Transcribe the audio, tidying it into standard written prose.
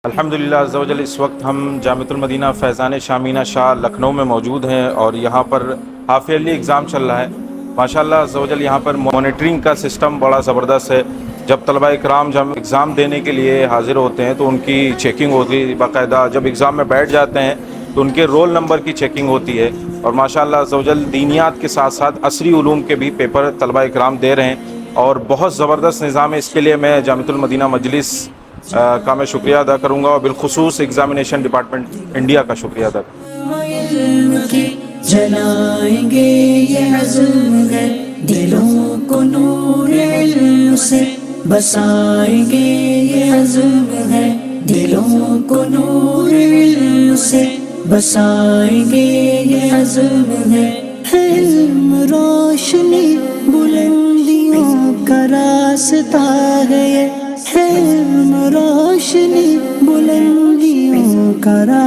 الحمدللہ عز و جل اس وقت ہم جامعۃ المدینہ فیضان شامینہ شاہ لکھنؤ میں موجود ہیں اور یہاں پر ہاف ایئرلی ایگزام چل رہا ہے۔ ماشاءاللہ عز و جل یہاں پر مانیٹرنگ کا سسٹم بڑا زبردست ہے۔ جب طلبہ اکرام جب ایگزام دینے کے لیے حاضر ہوتے ہیں تو ان کی چیکنگ ہوتی ہے باقاعدہ، جب ایگزام میں بیٹھ جاتے ہیں تو ان کے رول نمبر کی چیکنگ ہوتی ہے، اور ماشاءاللہ عز و جل دینیات کے ساتھ ساتھ عصری علوم کے بھی پیپر طلبہ اکرام دے رہے ہیں، اور بہت زبردست نظام ہے۔ اس کے لیے میں جامعۃ المدینہ مجلس کا میں شکریہ ادا کروں گا، اور بالخصوص ایگزامینیشن ڈپارٹمنٹ انڈیا کا شکریہ ادا کروں علم جلائیں گے یہ عزم ہے، دلوں کو نور علم سے بسائیں گے یہ عزم ہے، دلوں کو نور علم سے بسائیں گے یہ عزم ہے۔ علم روشنی بلندیوں کا راستہ ہے، یہ علم روشنی بلندیوں کا راستہ